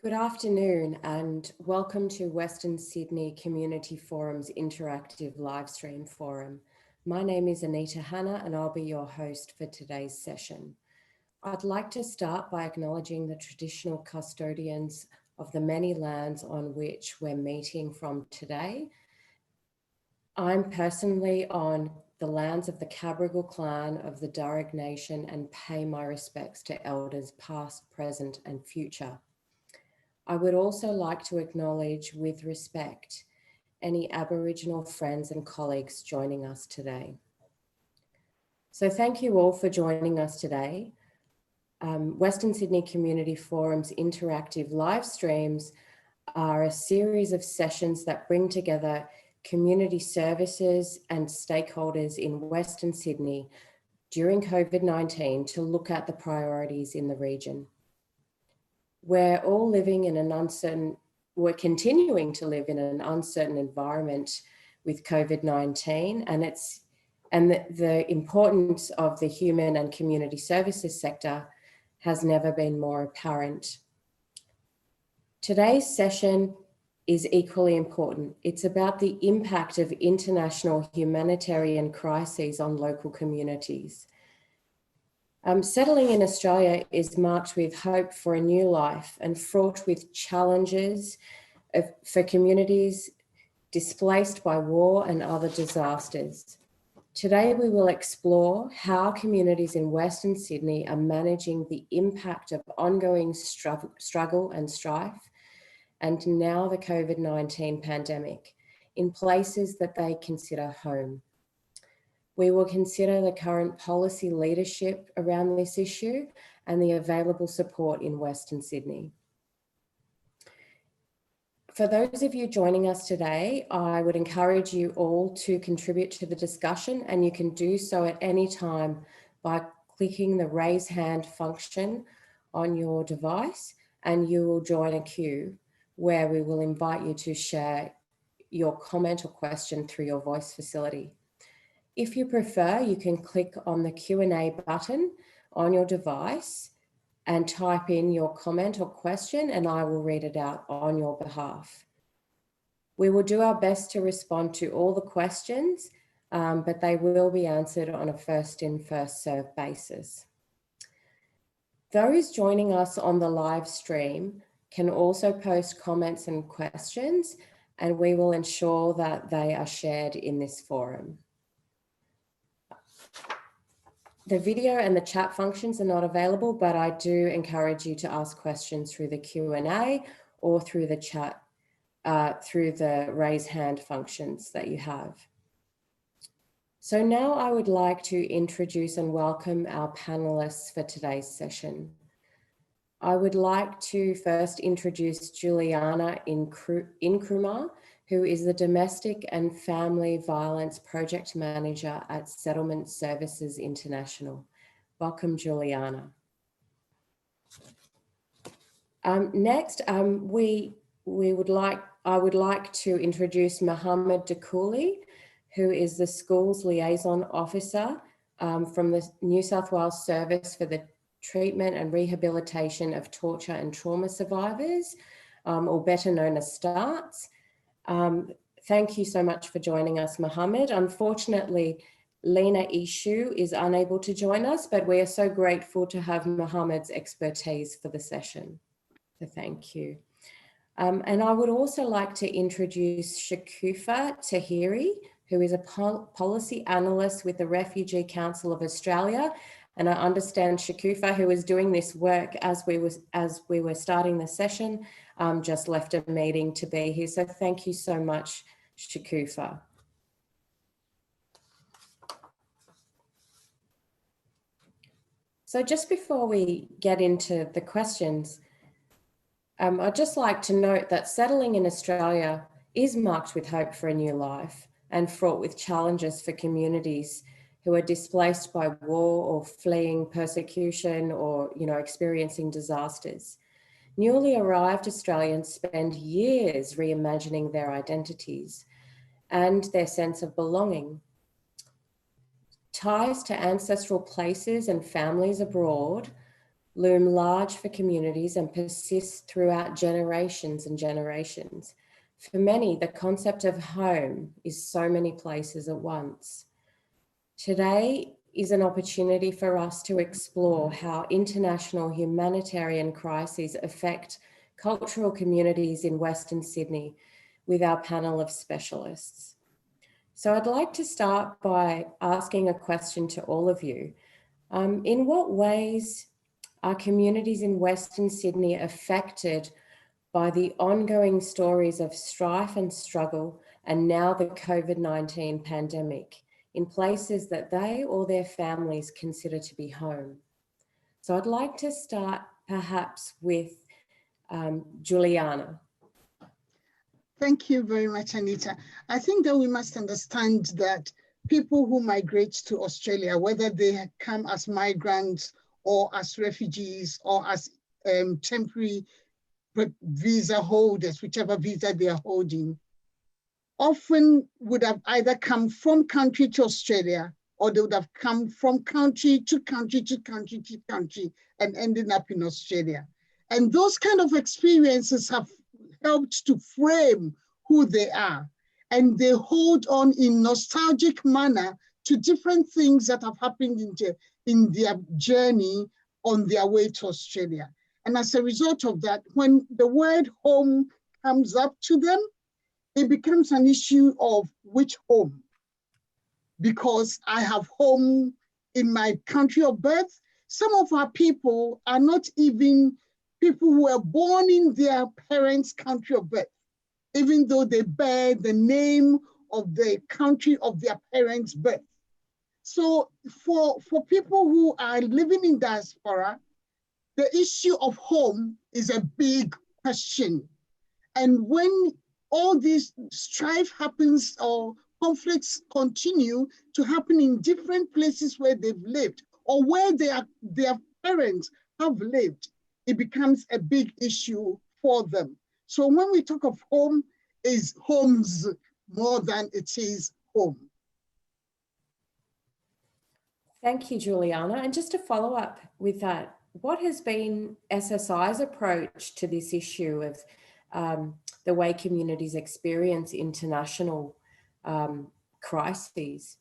Good afternoon and welcome to Western Sydney Community Forum's interactive live stream forum. My name is Anita Hanna and I'll be your host for today's session. I'd like to start by acknowledging the traditional custodians of the many lands on which we're meeting from today. I'm personally on the lands of the Cabrogal clan of the Darug Nation and pay my respects to elders past, present and future. I would also like to acknowledge with respect any Aboriginal friends and colleagues joining us today. So thank you all for joining us today. Western Sydney Community Forum's interactive live streams are a series of sessions that bring together community services and stakeholders in Western Sydney during COVID-19 to look at the priorities in the region. We're all living in an uncertain, we're continuing to live in an uncertain environment with COVID-19 and the importance of the human and community services sector has never been more apparent. Today's session is equally important. It's about the impact of international humanitarian crises on local communities. Settling in Australia is marked with hope for a new life and fraught with challenges for communities displaced by war and other disasters. Today, we will explore how communities in Western Sydney are managing the impact of ongoing struggle and strife, and now the COVID-19 pandemic in places that they consider home. We will consider the current policy leadership around this issue and the available support in Western Sydney. For those of you joining us today, I would encourage you all to contribute to the discussion, and you can do so at any time by clicking the raise hand function on your device, and you will join a queue where we will invite you to share your comment or question through your voice facility. If you prefer, you can click on the Q&A button on your device and type in your comment or question, and I will read it out on your behalf. We will do our best to respond to all the questions, but they will be answered on a first in, first served basis. Those joining us on the live stream can also post comments and questions, and we will ensure that they are shared in this forum. The video and the chat functions are not available, but I do encourage you to ask questions through the Q&A or through the chat, through the raise hand functions that you have. So now I would like to introduce and welcome our panelists for today's session. I would like to first introduce Juliana Nkrumah, who is the Domestic and Family Violence Project Manager at Settlement Services International. Welcome, Juliana. Next, I would like to introduce Mohammed Dakouli, who is the Schools Liaison Officer from the New South Wales Service for the Treatment and Rehabilitation of Torture and Trauma Survivors, or better known as STARTS. Thank you so much for joining us, Mohammed. Unfortunately, Lina Ishu is unable to join us, but we are so grateful to have Mohammed's expertise for the session. So thank you. And I would also like to introduce Shukufa Tahiri, who is a policy analyst with the Refugee Council of Australia. And I understand Shukufa, who is doing this work as we were starting the session, just left a meeting to be here. So thank you so much, Shukufa. So just before we get into the questions, I'd just like to note that settling in Australia is marked with hope for a new life and fraught with challenges for communities who are displaced by war or fleeing persecution or, experiencing disasters. Newly arrived Australians spend years reimagining their identities and their sense of belonging. ties to ancestral places and families abroad loom large for communities and persist throughout generations and generations. For many, the concept of home is so many places at once. Today is an opportunity for us to explore how international humanitarian crises affect cultural communities in Western Sydney with our panel of specialists. So I'd like to start by asking a question to all of you. In what ways are communities in Western Sydney affected by the ongoing stories of strife and struggle and now the COVID-19 pandemic in places that they or their families consider to be home? So I'd like to start perhaps with Juliana. Thank you very much, Anita. I think that we must understand that people who migrate to Australia, whether they come as migrants or as refugees or as temporary visa holders, whichever visa they are holding, often would have either come from country to Australia, or they would have come from country to country to country to country and ending up in Australia. And those kind of experiences have helped to frame who they are. And they hold on in nostalgic manner to different things that have happened in their journey on their way to Australia. And as a result of that, when the word home comes up to them, it becomes an issue of which home. Because I have home in my country of birth. Some of our people are not even people who were born in their parents' country of birth, even though they bear the name of the country of their parents' birth. So for people who are living in diaspora, the issue of home is a big question. And when all this strife happens or conflicts continue to happen in different places where they've lived or where their parents have lived, it becomes a big issue for them. So when we talk of home, is homes more than it is home. Thank you, Juliana. And just to follow up with that, what has been SSI's approach to this issue of the way communities experience international crises?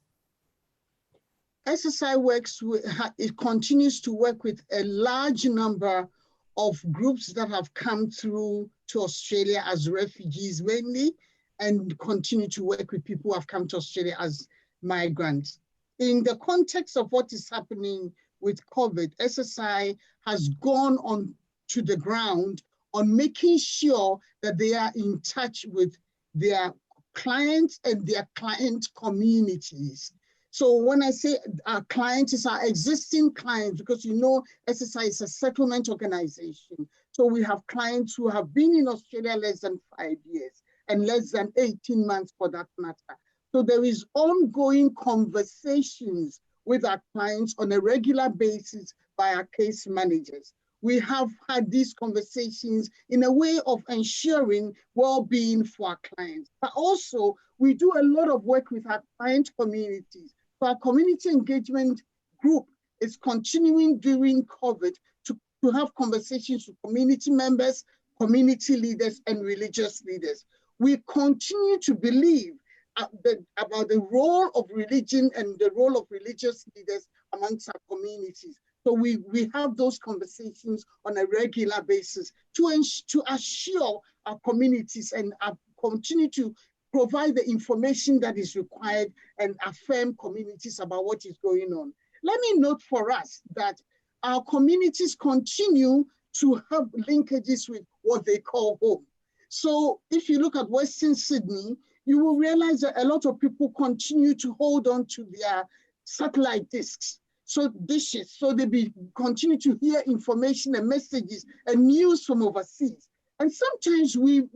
SSI works with, it continues to work with a large number of groups that have come through to Australia as refugees mainly, and continue to work with people who have come to Australia as migrants. In the context of what is happening with COVID, SSI has gone on to the ground on making sure that they are in touch with their clients and their client communities. So when I say our clients, it's our existing clients, because you know SSI is a settlement organization. So we have clients who have been in Australia less than 5 years and less than 18 months for that matter. So there is ongoing conversations with our clients on a regular basis by our case managers. We have had these conversations in a way of ensuring well-being for our clients. But also, we do a lot of work with our client communities. So our community engagement group is continuing during COVID to have conversations with community members, community leaders, and religious leaders. We continue to believe about the role of religion and the role of religious leaders amongst our communities. So we have those conversations on a regular basis to assure our communities and continue to provide the information that is required and affirm communities about what is going on. Let me note for us that our communities continue to have linkages with what they call home. So if you look at Western Sydney, you will realize that a lot of people continue to hold on to their satellite dishes. So they continue to hear information and messages and news from overseas. And sometimes we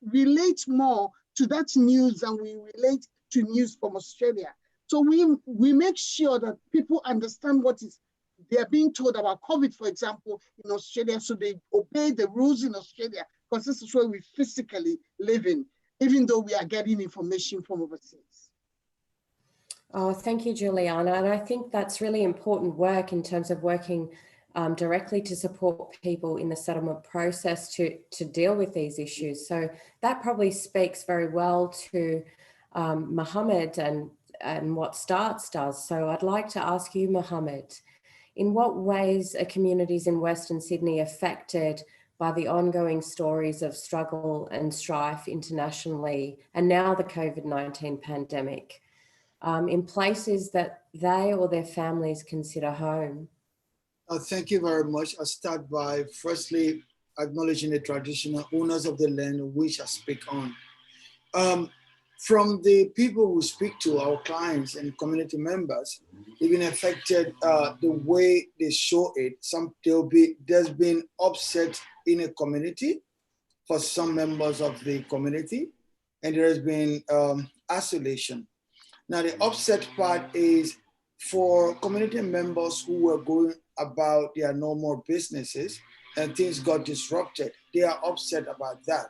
relate more to that news than we relate to news from Australia. So we make sure that people understand what is they are being told about COVID, for example, in Australia, so they obey the rules in Australia, because this is where we physically live in, even though we are getting information from overseas. Oh, thank you, Juliana. And I think that's really important work in terms of working directly to support people in the settlement process to deal with these issues. So that probably speaks very well to Mohammed and what Starts does. So I'd like to ask you, Mohammed, in what ways are communities in Western Sydney affected by the ongoing stories of struggle and strife internationally, and now the COVID-19 pandemic, in places that they or their families consider home? Thank you very much. I'll start by firstly acknowledging the traditional owners of the land which I speak on. From the people we speak to, our clients and community members, even affected the way they show it. There's been upset in a community for some members of the community, and there has been isolation. Now the upset part is for community members who were going about their normal businesses and things got disrupted. They are upset about that.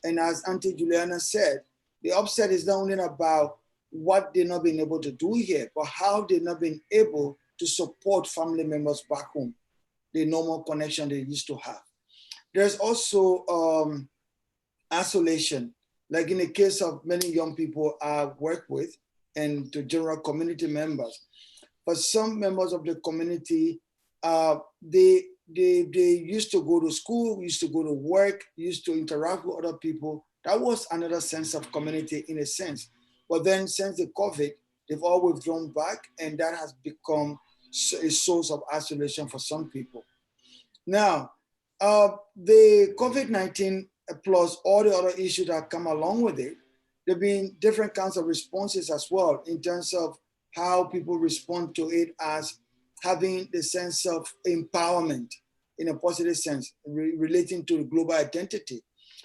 And as Auntie Juliana said, the upset is not only about what they've not been able to do here, but how they've not been able to support family members back home, the normal connection they used to have. There's also isolation, like in the case of many young people I work with and to general community members. For some members of the community, they used to go to school, used to go to work, used to interact with other people. That was another sense of community in a sense. But then since the COVID, they've all withdrawn back, and that has become a source of isolation for some people. Now, the COVID-19 plus all the other issues that come along with it, there have been different kinds of responses as well in terms of how people respond to it as having the sense of empowerment in a positive sense, relating to the global identity,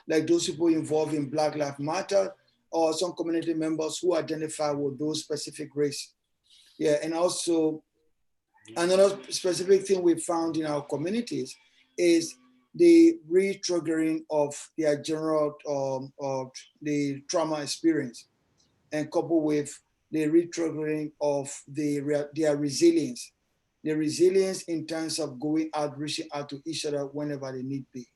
like those people involved in Black Lives Matter or some community members who identify with those specific race. Yeah, and also another specific thing we found in our communities is the re-triggering of their general the trauma experience, and coupled with the re-triggering of their resilience. The resilience in terms of going out, reaching out to each other whenever they need be.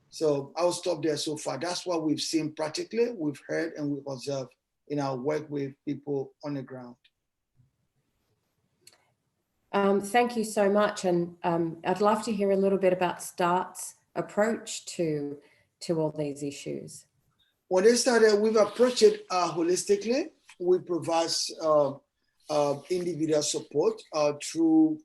So I'll stop there so far. That's what we've seen practically, we've heard and we've observed in our work with people on the ground. Thank you so much. And I'd love to hear a little bit about Start's approach to all these issues. When they started, we've approached it holistically. We provide individual support through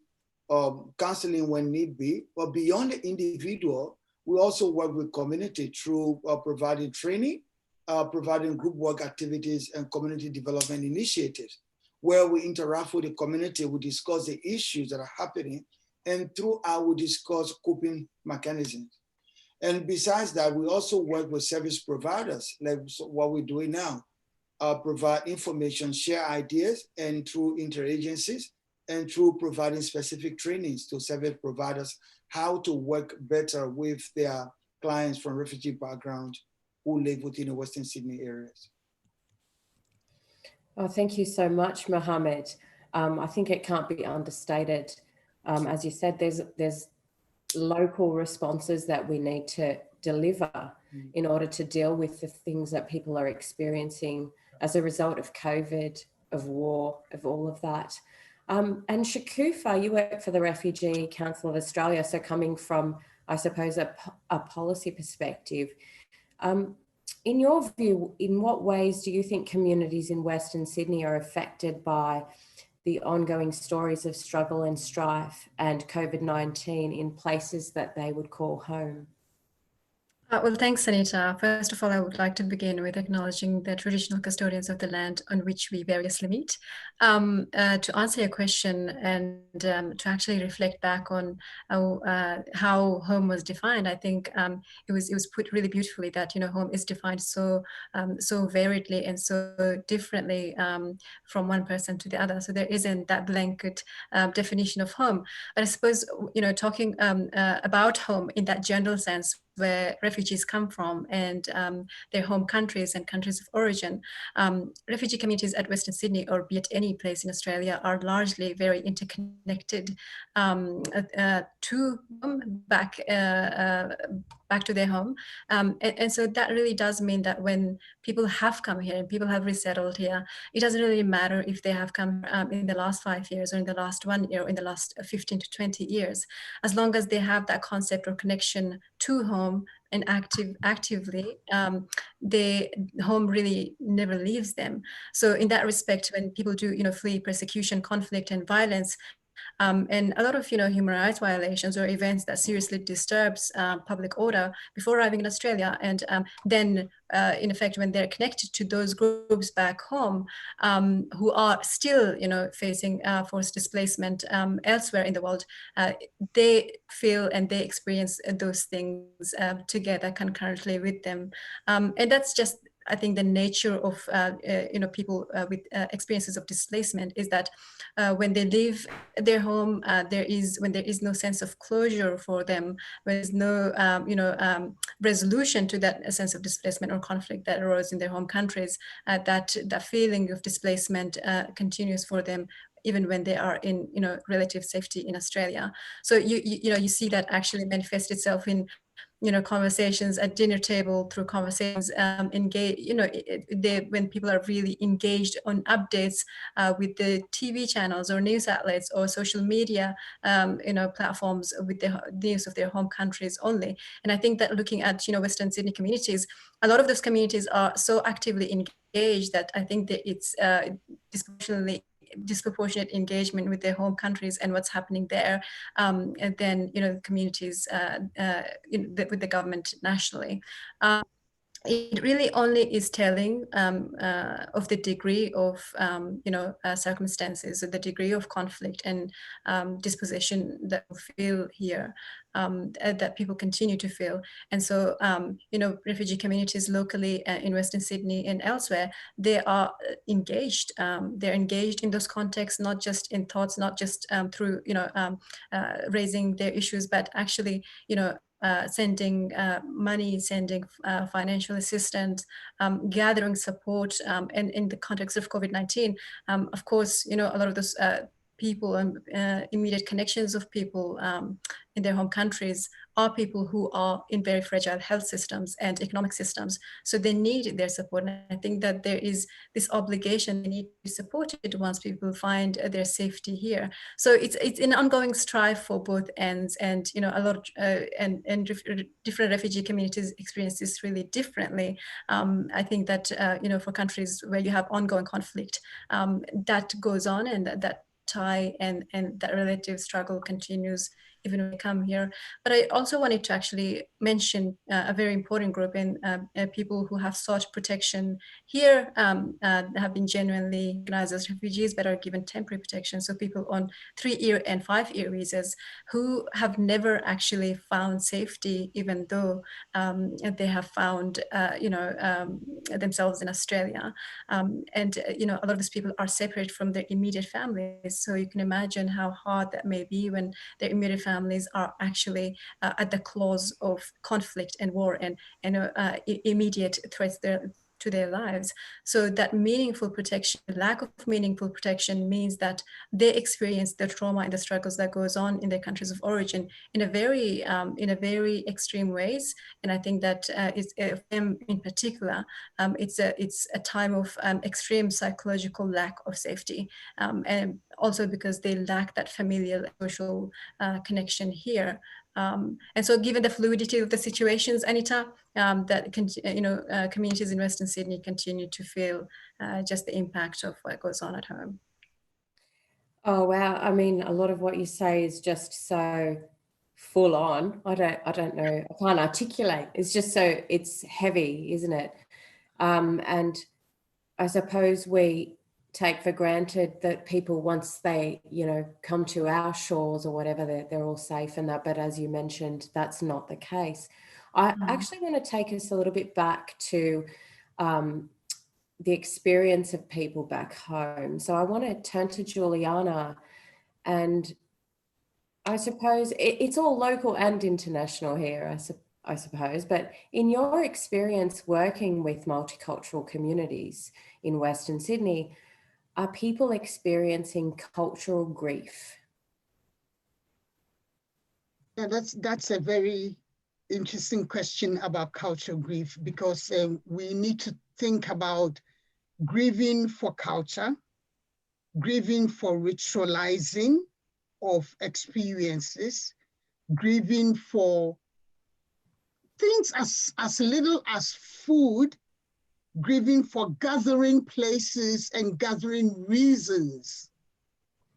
counseling when need be, but beyond the individual, we also work with community through providing training, providing group work activities and community development initiatives, where we interact with the community, we discuss the issues that are happening, and throughout we discuss coping mechanisms. And besides that, we also work with service providers, like what we're doing now, provide information, share ideas, and through interagencies, and through providing specific trainings to service providers, how to work better with their clients from refugee background who live within the Western Sydney areas. Oh, thank you so much, Mohammed. I think it can't be understated. As you said, there's local responses that we need to deliver in order to deal with the things that people are experiencing as a result of COVID, of war, of all of that. And Shukufa, you work for the Refugee Council of Australia, so coming from, I suppose, a policy perspective. In your view, in what ways do you think communities in Western Sydney are affected by the ongoing stories of struggle and strife and COVID-19 in places that they would call home? Well, thanks, Anita. First of all, I would like to begin with acknowledging the traditional custodians of the land on which we variously meet. To answer your question and to actually reflect back on how home was defined, I think it was put really beautifully that, you know, home is defined so variedly and so differently from one person to the other. So there isn't that blanket definition of home. But I suppose, you know, talking about home in that general sense, where refugees come from and their home countries and countries of origin. Refugee communities at Western Sydney, or be it any place in Australia, are largely very interconnected to back to their home. And so that really does mean that when people have come here and people have resettled here, it doesn't really matter if they have come in the last 5 years or in the last 1 year or in the last 15 to 20 years, as long as they have that concept or connection to home and actively, the home really never leaves them. So in that respect, when people do, flee persecution, conflict, and violence, and a lot of human rights violations or events that seriously disturbs public order before arriving in Australia, and then in effect when they're connected to those groups back home who are still facing forced displacement elsewhere in the world, they feel and they experience those things together concurrently with them, and that's just, I think, the nature of people with experiences of displacement is that when they leave their home, when there is no sense of closure for them, when there's no resolution to that sense of displacement or conflict that arose in their home countries, that feeling of displacement continues for them even when they are in relative safety in Australia. So you see that actually manifest itself in conversations at dinner table, through conversations when people are really engaged on updates with the TV channels or news outlets or social media platforms with the news of their home countries only. And I think that looking at Western Sydney communities, a lot of those communities are so actively engaged that I think that it's disproportionate engagement with their home countries and what's happening there, and then communities with the government nationally. It really only is telling of the degree of circumstances, the degree of conflict and dispossession that we feel here, that people continue to feel. And so refugee communities locally in Western Sydney and elsewhere, they are engaged. They're engaged in those contexts, not just in thoughts, not just through raising their issues, but actually sending money, sending financial assistance, gathering support, and in the context of COVID-19, of course, a lot of those people and immediate connections of people in their home countries are people who are in very fragile health systems and economic systems. So they need their support. And I think that there is this obligation, they need to be supported once people find their safety here. So it's an ongoing strive for both ends, and a lot of, and different refugee communities experience this really differently. I think that for countries where you have ongoing conflict, that goes on, and that tie and that relative struggle continues even when we come here. But I also wanted to actually mention a very important group in people who have sought protection here, have been genuinely recognized as refugees but are given temporary protection. So people on 3-year and 5-year visas who have never actually found safety, even though they have found themselves in Australia. And a lot of these people are separate from their immediate families. So you can imagine how hard that may be when their immediate families are actually at the claws of conflict and war and immediate threats to their lives. So that meaningful protection, lack of meaningful protection, means that they experience the trauma and the struggles that goes on in their countries of origin in a very extreme ways. And I think that it's them in particular, it's a time of extreme psychological lack of safety, and also because they lack that familial social connection here. And so given the fluidity of the situations, Anita, that communities in Western Sydney continue to feel just the impact of what goes on at home. Oh, wow. I mean, a lot of what you say is just so full on. I don't know. I can't articulate. It's just so, it's heavy, isn't it? And I suppose we take for granted that people, once they, come to our shores or whatever, they're all safe and that. But as you mentioned, that's not the case. I actually want to take us a little bit back to the experience of people back home. So I want to turn to Juliana, and I suppose it's all local and international here. I suppose, but in your experience working with multicultural communities in Western Sydney, are people experiencing cultural grief? Yeah, that's a very interesting question about cultural grief, because we need to think about grieving for culture, grieving for ritualizing of experiences, grieving for things as little as food, grieving for gathering places and gathering reasons.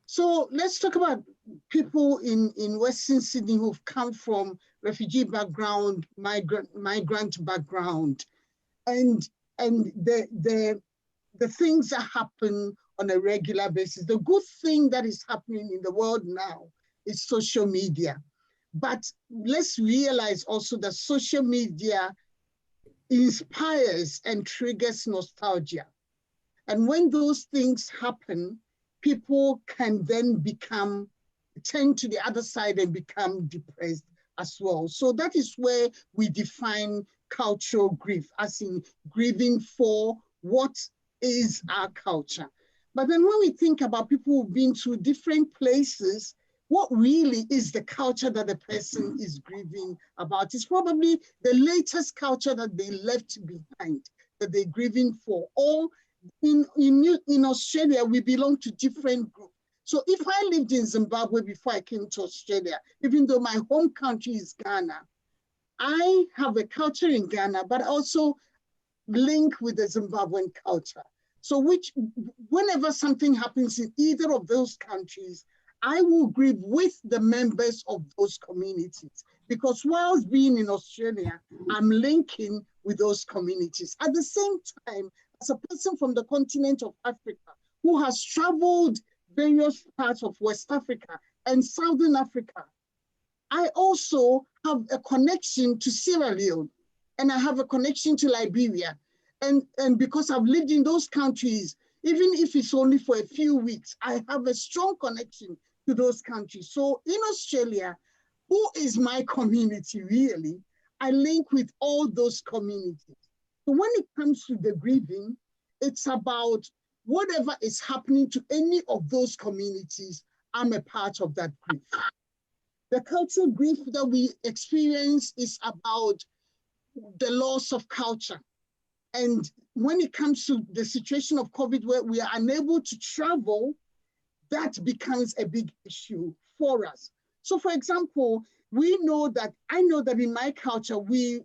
So let's talk about people in Western Sydney who've come from refugee background, migrant background, and the things that happen on a regular basis. The good thing that is happening in the world now is social media. But let's realize also that social media inspires and triggers nostalgia. And when those things happen, people can then turn to the other side and become depressed as well. So that is where we define cultural grief, as in grieving for what is our culture. But then when we think about people who've been to different places, what really is the culture that the person is grieving about? It's probably the latest culture that they left behind, that they're grieving for. Or in Australia, we belong to different groups. So if I lived in Zimbabwe before I came to Australia, even though my home country is Ghana, I have a culture in Ghana, but also link with the Zimbabwean culture. So whenever something happens in either of those countries, I will grieve with the members of those communities, because whilst being in Australia, I'm linking with those communities. At the same time, as a person from the continent of Africa who has traveled various parts of West Africa and Southern Africa, I also have a connection to Sierra Leone, and I have a connection to Liberia. And because I've lived in those countries, even if it's only for a few weeks, I have a strong connection to those countries. So in Australia, who is my community really? I link with all those communities. So when it comes to the grieving, it's about whatever is happening to any of those communities, I'm a part of that grief. The cultural grief that we experience is about the loss of culture. And when it comes to the situation of COVID, where we are unable to travel, that becomes a big issue for us. So for example, I know that in my culture, we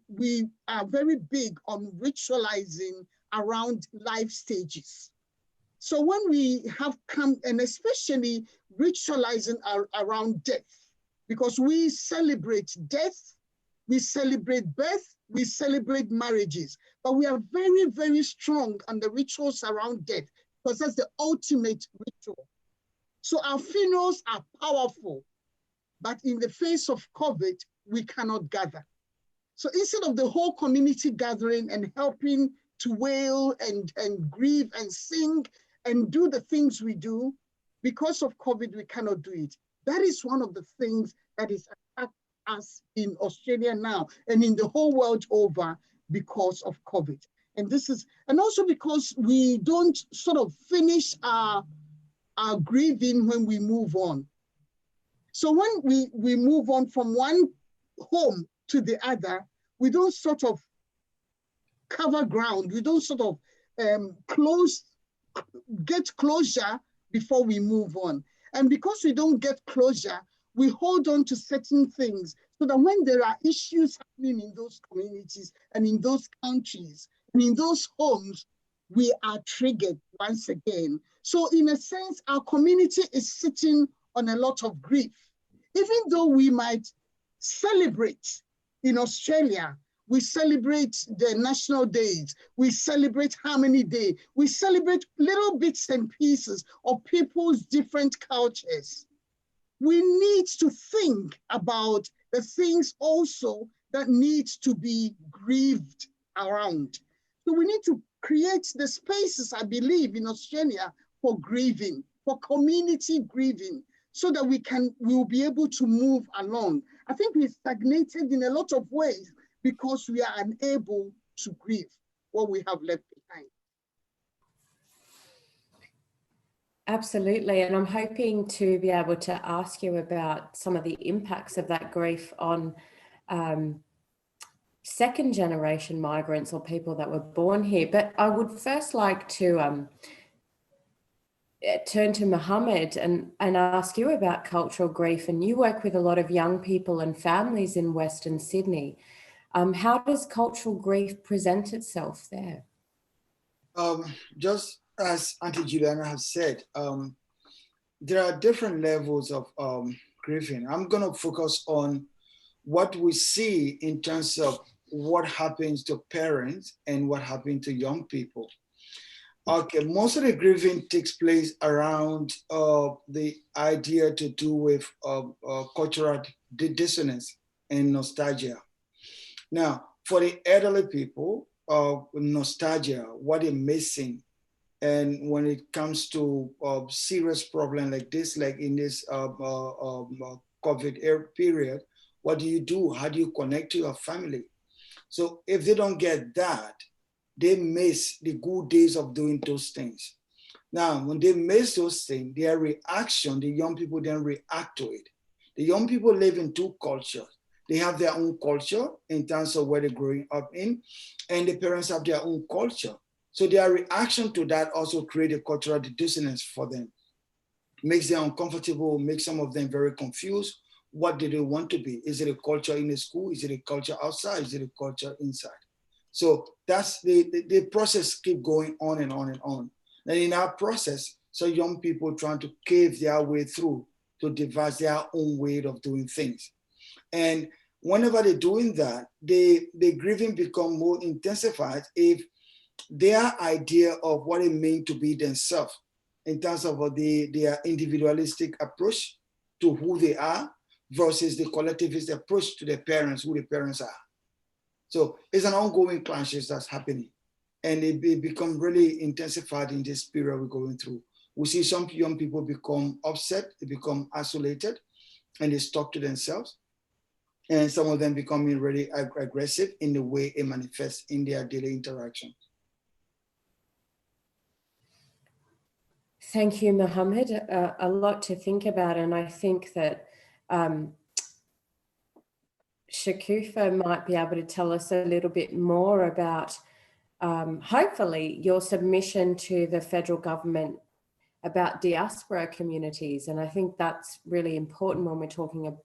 are very big on ritualizing around life stages. So when we have come, and especially ritualizing around death, because we celebrate death, we celebrate birth, we celebrate marriages, but we are very, very strong on the rituals around death, because that's the ultimate ritual. So our funerals are powerful, but in the face of COVID, we cannot gather. So instead of the whole community gathering and helping to wail and grieve and sing and do the things we do, because of COVID, we cannot do it. That is one of the things that is affecting us in Australia now and in the whole world over because of COVID. And also because we don't sort of finish our grieving when we move on. So when we move on from one home to the other, we don't sort of cover ground. We don't sort of get closure before we move on. And because we don't get closure, we hold on to certain things so that when there are issues happening in those communities and in those countries and in those homes, we are triggered once again. So in a sense, our community is sitting on a lot of grief. Even though we might celebrate in Australia, we celebrate the national days, we celebrate Harmony Day, we celebrate little bits and pieces of people's different cultures. We need to think about the things also that need to be grieved around. So we need to create the spaces, I believe, in Australia for grieving, for community grieving, so that we will be able to move along. I think we stagnated in a lot of ways because we are unable to grieve what we have left behind. Absolutely. And I'm hoping to be able to ask you about some of the impacts of that grief on second generation migrants or people that were born here. But I would first like to turn to Mohammed and ask you about cultural grief. And you work with a lot of young people and families in Western Sydney. How does cultural grief present itself there? Just as Auntie Juliana has said, there are different levels of grieving. I'm going to focus on what we see in terms of what happens to parents and what happens to young people. Okay, most of the grieving takes place around the idea to do with cultural dissonance and nostalgia. Now, for the elderly people, nostalgia, what they're missing, and when it comes to serious problem like this, like in this COVID period, what do? How do you connect to your family? So if they don't get that, they miss the good days of doing those things. Now, when they miss those things, their reaction, the young people then react to it. The young people live in two cultures. They have their own culture in terms of where they're growing up in, and the parents have their own culture. So their reaction to that also creates a cultural dissonance for them. Makes them uncomfortable, makes some of them very confused. What do they want to be? Is it a culture in the school? Is it a culture outside? Is it a culture inside? So that's the process keep going on and on and on. And in our process, so young people trying to cave their way through to devise their own way of doing things. And whenever they're doing that, the grieving become more intensified if their idea of what it means to be themselves in terms of their individualistic approach to who they are versus the collectivist approach to their parents, who the parents are. So it's an ongoing clashes that's happening, and it become really intensified in this period we're going through. We see some young people become upset, they become isolated, and they stuck to themselves. And some of them becoming really aggressive in the way it manifests in their daily interaction. Thank you, Mohammed. A lot to think about, and I think that Shukufa might be able to tell us a little bit more about, hopefully, your submission to the federal government about diaspora communities. And I think that's really important when we're talking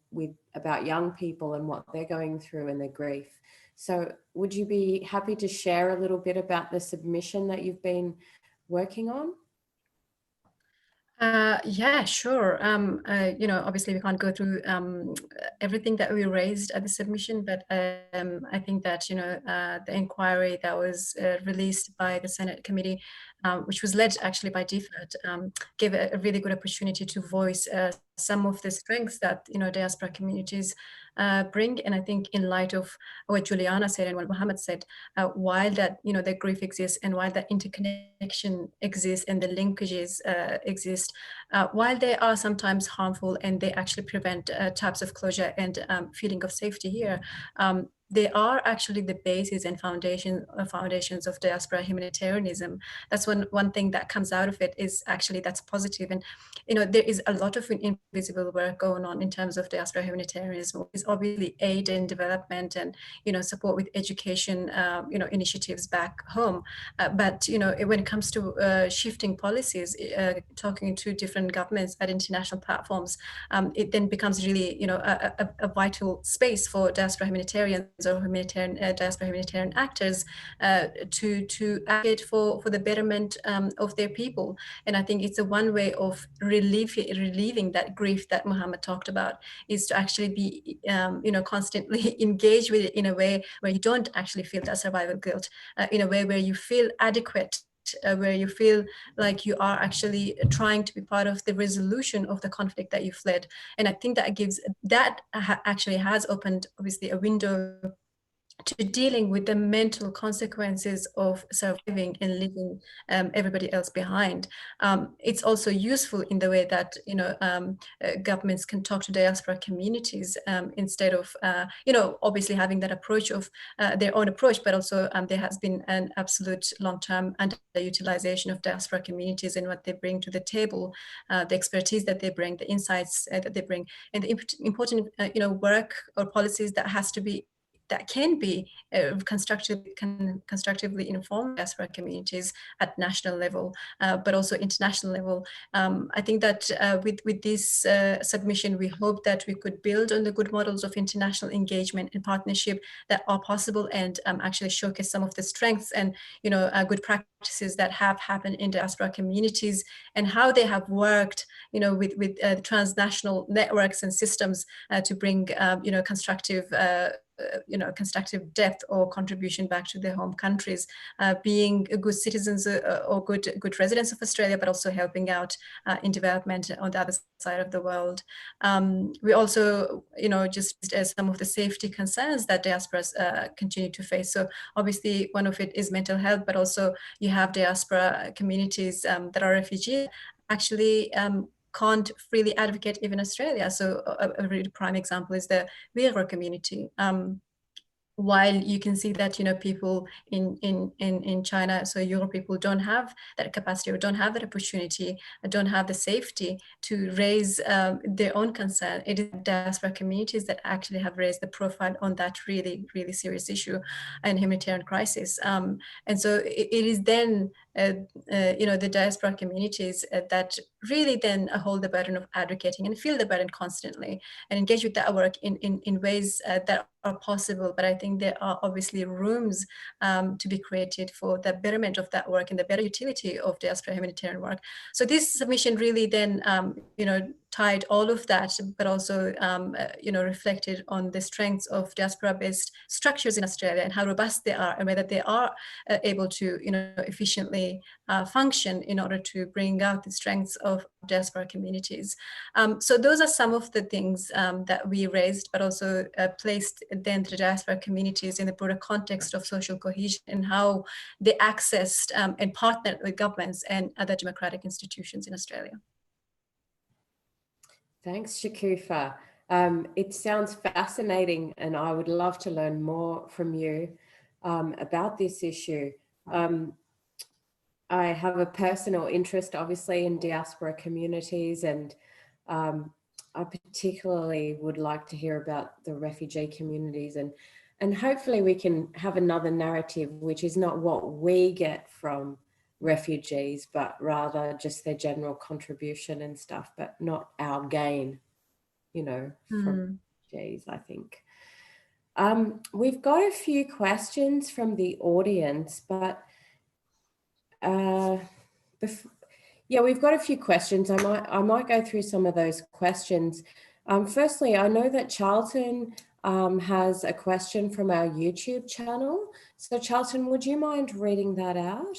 about young people and what they're going through and their grief. So would you be happy to share a little bit about the submission that you've been working on? Yeah, sure. Obviously we can't go through everything that we raised at the submission, but I think that, the inquiry that was released by the Senate committee, which was led actually by DFAT, gave a really good opportunity to voice some of the strengths that, diaspora communities bring. And I think in light of what Juliana said and what Mohammed said, while that, the grief exists and while that interconnection exists and the linkages exist, while they are sometimes harmful and they actually prevent types of closure and feeling of safety here, they are actually the basis and foundations of diaspora humanitarianism. That's one thing that comes out of it is actually that's positive. And, there is a lot of invisible work going on in terms of diaspora humanitarianism. It's obviously aid and development and, support with education, initiatives back home. But, when it comes to shifting policies, talking to different governments at international platforms, it then becomes really, a vital space for diaspora humanitarians or diaspora humanitarian actors to advocate for the betterment of their people. And I think it's a one way of relieving that grief that Mohammed talked about, is to actually be constantly engaged with it in a way where you don't actually feel that survival guilt, in a way where you feel adequate, where you feel like you are actually trying to be part of the resolution of the conflict that you fled. And I think that actually has opened obviously a window to dealing with the mental consequences of surviving and leaving everybody else behind. It's also useful in the way that governments can talk to diaspora communities instead of obviously having that approach of their own approach, but also there has been an absolute long-term underutilization of diaspora communities and what they bring to the table, the expertise that they bring, the insights that they bring, and the important work or policies that can be constructively informed diaspora communities at national level, but also international level. I think that with this submission, we hope that we could build on the good models of international engagement and partnership that are possible, and actually showcase some of the strengths and good practices that have happened in diaspora communities and how they have worked with transnational networks and systems to bring constructive constructive depth or contribution back to their home countries, being good citizens or good residents of Australia, but also helping out in development on the other side of the world. We also, just as some of the safety concerns that diasporas continue to face. So obviously one of it is mental health, but also you have diaspora communities that are refugees actually can't freely advocate even Australia. So a really prime example is the Uyghur community. While you can see that people in China, so Uyghur people don't have that capacity or don't have that opportunity, don't have the safety to raise their own concern. It is diaspora communities that actually have raised the profile on that really, really serious issue and humanitarian crisis. And so it is then the diaspora communities that really then hold the burden of advocating and feel the burden constantly and engage with that work in ways that are possible. But I think there are obviously rooms to be created for the betterment of that work and the better utility of diaspora humanitarian work. So this submission really then, tied all of that, but also, reflected on the strengths of diaspora-based structures in Australia and how robust they are and whether they are able to, efficiently function in order to bring out the strengths of diaspora communities. So those are some of the things that we raised, but also placed then the diaspora communities in the broader context of social cohesion and how they accessed and partnered with governments and other democratic institutions in Australia. Thanks, Shukufa. It sounds fascinating, and I would love to learn more from you about this issue. I have a personal interest, obviously, in diaspora communities, and I particularly would like to hear about the refugee communities, and hopefully we can have another narrative, which is not what we get from refugees, but rather just their general contribution and stuff, but not our gain, from refugees, I think. We've got a few questions from the audience, but we've got a few questions. I might go through some of those questions. Firstly, I know that Charlton has a question from our YouTube channel. So Charlton, would you mind reading that out?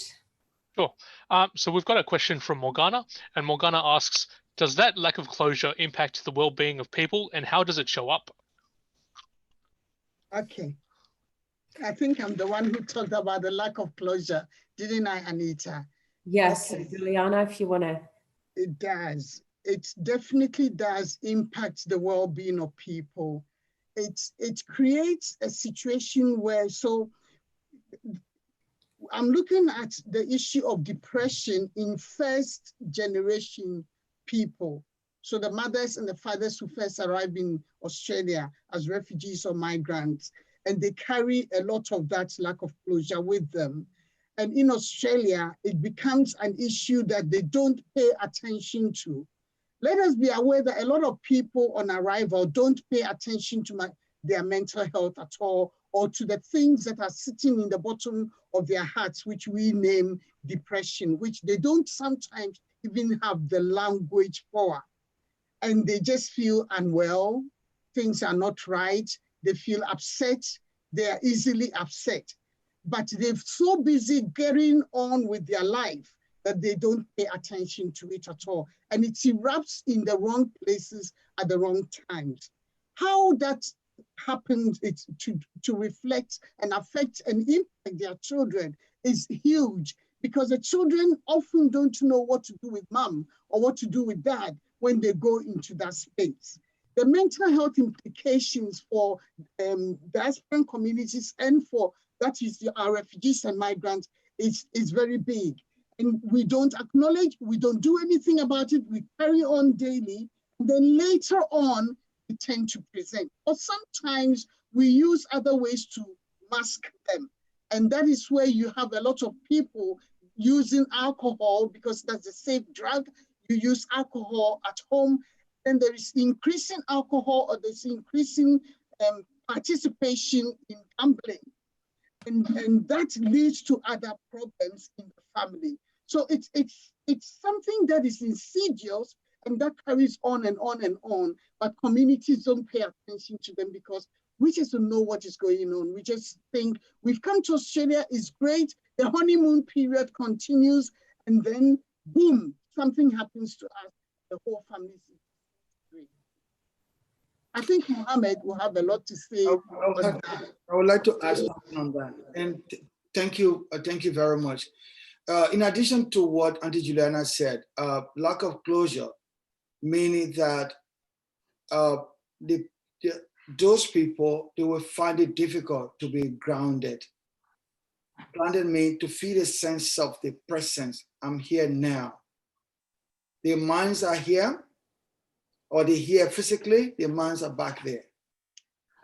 Sure. So we've got a question from Morgana, and Morgana asks, does that lack of closure impact the well-being of people, and how does it show up? Okay. I think I'm the one who talked about the lack of closure, didn't I, Anita? Yes, okay. Juliana, if you want to. It does. It definitely does impact the well-being of people. It creates a situation where, so I'm looking at the issue of depression in first generation people. So the mothers and the fathers who first arrived in Australia as refugees or migrants, and they carry a lot of that lack of closure with them. And in Australia, it becomes an issue that they don't pay attention to. Let us be aware that a lot of people on arrival don't pay attention to their mental health at all, or to the things that are sitting in the bottom of their hearts, which we name depression, which they don't sometimes even have the language for. And they just feel unwell, things are not right, they feel upset, they are easily upset. But they're so busy getting on with their life that they don't pay attention to it at all. And it erupts in the wrong places at the wrong times. How that happens to reflect and affect and impact their children is huge, because the children often don't know what to do with mom or what to do with dad when they go into that space. The mental health implications for diaspora communities and for, that is, our refugees and migrants is very big. And we don't acknowledge, we don't do anything about it, we carry on daily, and then later on, we tend to present. Or sometimes we use other ways to mask them. And that is where you have a lot of people using alcohol, because that's a safe drug. You use alcohol at home, and there is increasing alcohol, or there's increasing participation in gambling. And that leads to other problems in the family. So it's something that is insidious, and that carries on and on and on, but communities don't pay attention to them because we just don't know what is going on. We just think we've come to Australia, is great, the honeymoon period continues, and then boom, something happens to us, the whole family is great. I think Mohammed will have a lot to say. I would like to add something on that. And thank you very much. In addition to what Auntie Juliana said, lack of closure, meaning that those people, they will find it difficult to be grounded. Grounded means to feel a sense of the presence. I'm here now. Their minds are here, or they're here physically, their minds are back there.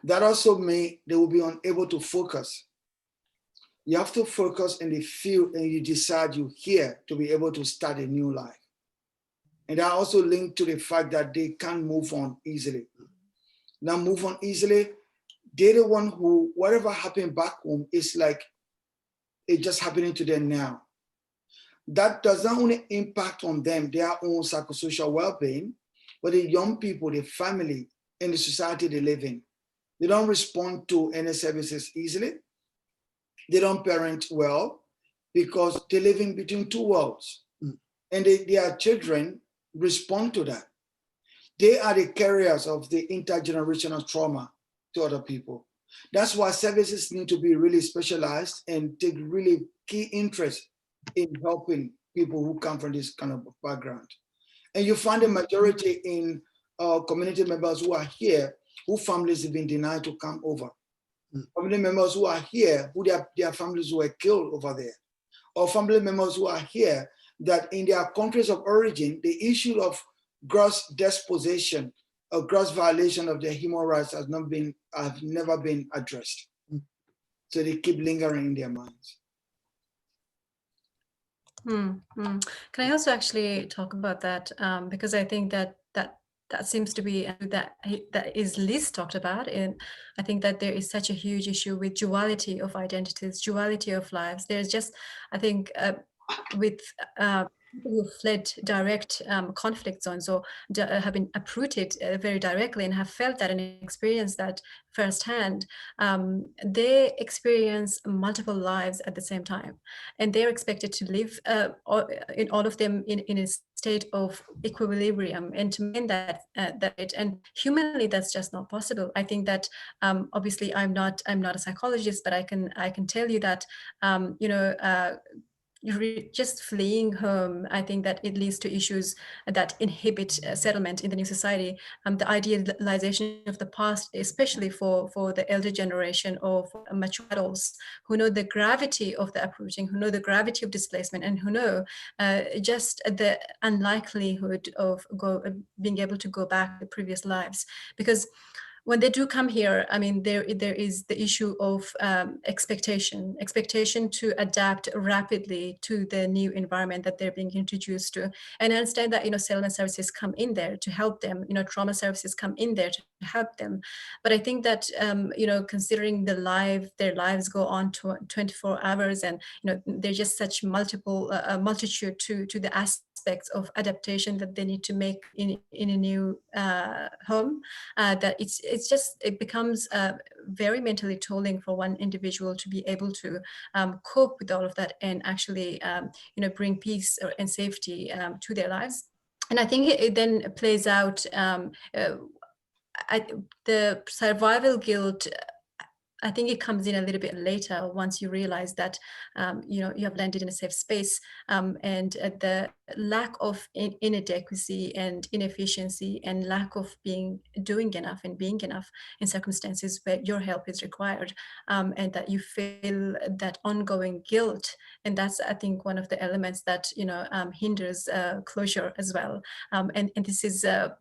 That also means they will be unable to focus. You have to focus in the field, and you decide you're here to be able to start a new life. And that also linked to the fact that they can't move on easily. Now move on easily, they're the one who, whatever happened back home, is like, it's just happening to them now. That does not only impact on them, their own psychosocial well-being, but the young people, the family, and the society they live in. They don't respond to any services easily. They don't parent well because they're living between two worlds. And their children respond to that. They are the carriers of the intergenerational trauma to other people. That's why services need to be really specialized and take really key interest in helping people who come from this kind of background. And you find a majority in community members who are here, who families have been denied to come over. Family members who are here, who their families were killed over there. Or family members who are here that in their countries of origin, the issue of gross dispossession or gross violation of their human rights have never been addressed. So they keep lingering in their minds. Can I also actually talk about that? Because I think that seems to be that is least talked about. And I think that there is such a huge issue with duality of identities, duality of lives. There's just, I think, with people who fled direct conflict zones or have been uprooted very directly and have felt that and experienced that firsthand, they experience multiple lives at the same time, and they're expected to live in all of them in a state of equilibrium, and to maintain that and humanly that's just not possible. I think that obviously I'm not a psychologist, but I can tell you that just fleeing home, I think that it leads to issues that inhibit settlement in the new society. The idealization of the past, especially for the elder generation or for mature adults who know the gravity of the uprooting, who know the gravity of displacement, and who know just the unlikelihood of being able to go back to previous lives. Because when they do come here, I mean, there is the issue of expectation to adapt rapidly to the new environment that they're being introduced to. And I understand that, settlement services come in there to help them, trauma services come in there to help them. But I think that, considering their lives go on to 24 hours, and, there's just such multitude to the aspects of adaptation that they need to make in a new home, that it becomes very mentally tolling for one individual to be able to cope with all of that and actually bring peace and safety to their lives. And I think it then plays out the survival guilt, I think it comes in a little bit later once you realize that, you know, you have landed in a safe space, and the lack of inadequacy and inefficiency and lack of doing enough and being enough in circumstances where your help is required, and that you feel that ongoing guilt. And that's, I think, one of the elements that, you know, hinders closure as well. And this is the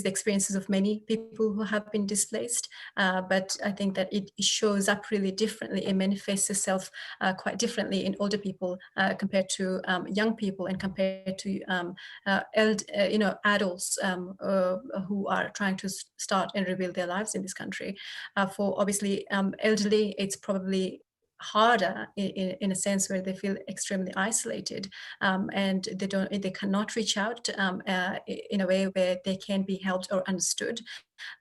experiences of many people who have been displaced, but I think that it shows up really differently. It manifests itself quite differently in older people compared to young people, and compared to you know, adults who are trying to start and rebuild their lives in this country. For obviously elderly, it's probably harder in a sense where they feel extremely isolated, and they cannot reach out in a way where they can be helped or understood.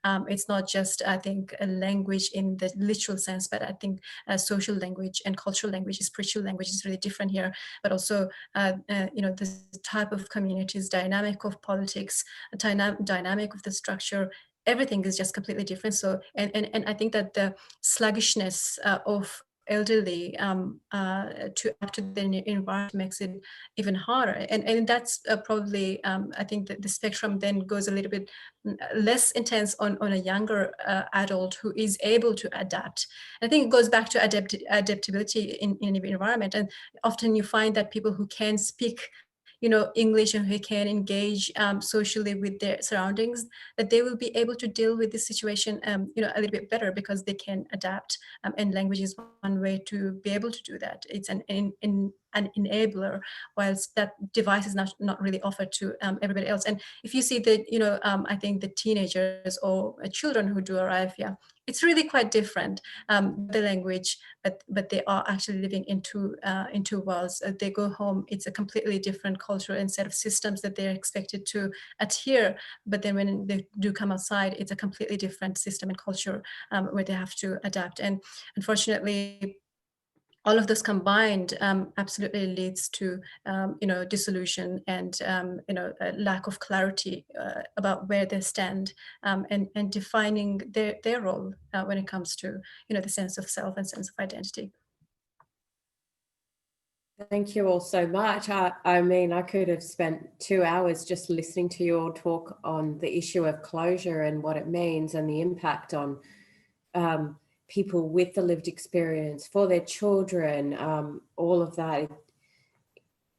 It's not just, I think, a language in the literal sense, but I think social language and cultural language, spiritual language is really different here. But also, you know, the type of communities, dynamic of politics, dynamic of the structure, everything is just completely different. So, and I think that the sluggishness of elderly to adapt to the environment makes it even harder, and that's probably I think that the spectrum then goes a little bit less intense on a younger adult who is able to adapt. I think it goes back to adaptability in the environment, and often you find that people who can speak, you know, English, and who can engage socially with their surroundings, that they will be able to deal with this situation, you know, a little bit better because they can adapt. And language is one way to be able to do that. It's an enabler, whilst that device is not really offered to everybody else. And if you see that, you know, I think the teenagers or children who do arrive here, it's really quite different, the language, but they are actually living in two worlds. They go home, it's a completely different culture and set of systems that they're expected to adhere. But then when they do come outside, it's a completely different system and culture where they have to adapt. And unfortunately, all of this combined absolutely leads to, you know, dissolution and, you know, a lack of clarity about where they stand, and defining their role when it comes to, you know, the sense of self and sense of identity. Thank you all so much. I mean, I could have spent 2 hours just listening to you all talk on the issue of closure and what it means and the impact on people with the lived experience, for their children, all of that.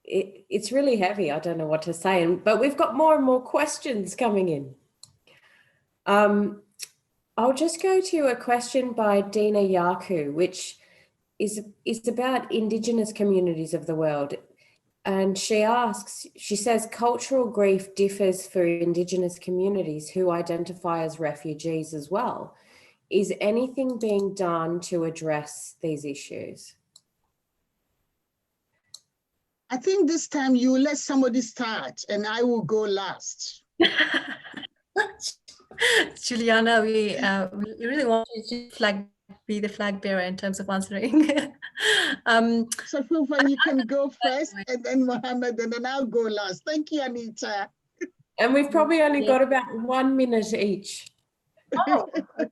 It's really heavy. I don't know what to say, but we've got more and more questions coming in. I'll just go to a question by Dina Yaku, which is about Indigenous communities of the world. And she says, cultural grief differs for Indigenous communities who identify as refugees as well. Is anything being done to address these issues? I think this time you let somebody start and I will go last. Juliana, we really want you to be the flag bearer in terms of answering. So Shukufa, you can go first, and then Mohammed, and then I'll go last. Thank you, Anita. And we've probably only got about 1 minute each. Oh, okay.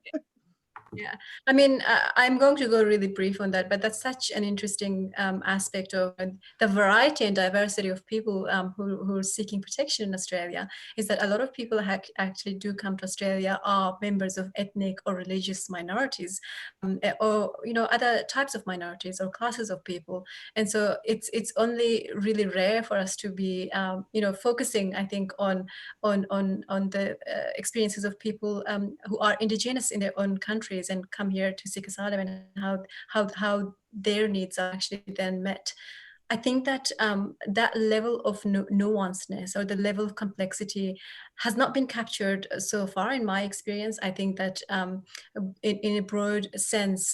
Yeah, I mean, I'm going to go really brief on that, but that's such an interesting aspect of the variety and diversity of people who are seeking protection in Australia, is that a lot of people actually do come to Australia are members of ethnic or religious minorities, or, you know, other types of minorities or classes of people. And so it's only really rare for us to be, you know, focusing, I think, on the experiences of people who are Indigenous in their own countries and come here to seek asylum, and how their needs are actually then met. I think that that level of nuanceness or the level of complexity has not been captured so far in my experience. I think that in a broad sense,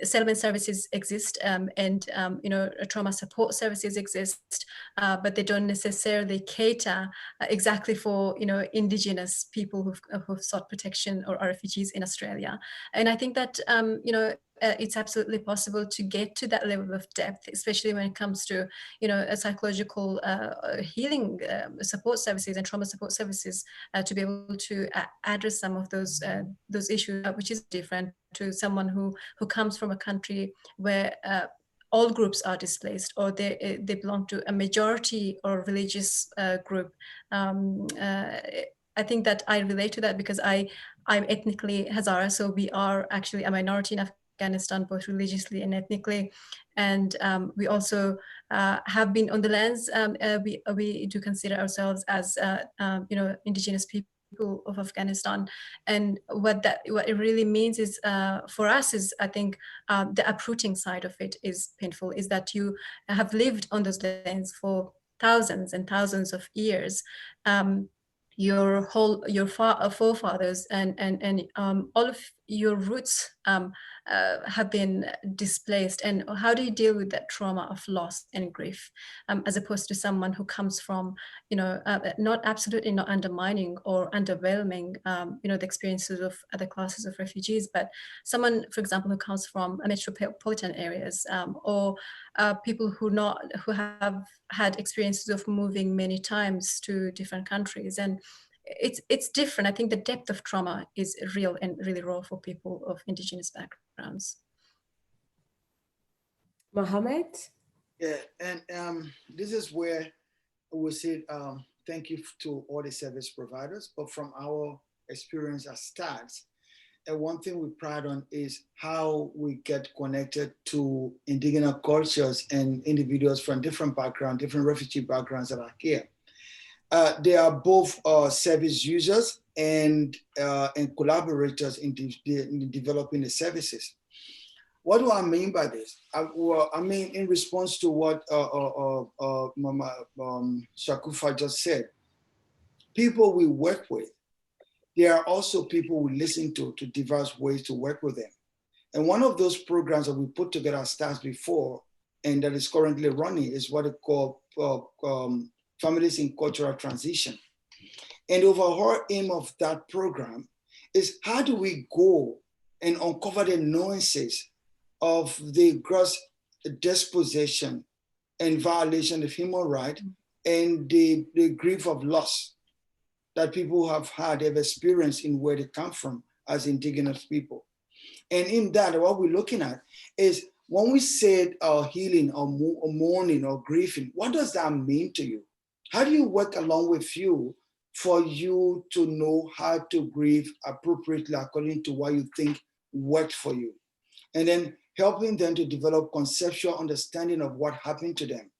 settlement services exist, and you know, trauma support services exist, but they don't necessarily cater exactly for, you know, Indigenous people who've sought protection or are refugees in Australia. And I think that you know, it's absolutely possible to get to that level of depth, especially when it comes to, a psychological healing support services and trauma support services, to be able to address some of those issues, which is different to someone who comes from a country where all groups are displaced, or they belong to a majority or religious group. I think that I relate to that because I'm ethnically Hazara, so we are actually a minority in Afghanistan, both religiously and ethnically. And we also have been on the lands. We do consider ourselves as indigenous people of Afghanistan, and what it really means is for us is, I think, the uprooting side of it is painful, is that you have lived on those lands for thousands and thousands of years. Your forefathers and all of your roots have been displaced. And how do you deal with that trauma of loss and grief, as opposed to someone who comes from, not absolutely not undermining or underwhelming, the experiences of other classes of refugees, but someone, for example, who comes from metropolitan areas, or people who have had experiences of moving many times to different countries. And it's different. I think the depth of trauma is real and really raw for people of indigenous backgrounds. Mohammed? Yeah, and this is where we say thank you to all the service providers, but from our experience as STARS, and one thing we pride on is how we get connected to indigenous cultures and individuals from different backgrounds, different refugee backgrounds that are here. They are both service users and collaborators in developing the services. What do I mean by this? I mean, in response to what Mama Shukufa just said, people we work with, there are also people we listen to devise ways to work with them. And one of those programs that we put together as STARS before, and that is currently running, is what they call Families in Cultural Transition. And the overall aim of that program is, how do we go and uncover the nuances of the gross dispossession and violation of human rights and the grief of loss that people have experienced in where they come from as indigenous people. And in that, what we're looking at is, when we say healing or mourning or grieving, what does that mean to you? How do you work along with you for you to know how to grieve appropriately according to what you think worked for you? And then helping them to develop conceptual understanding of what happened to them.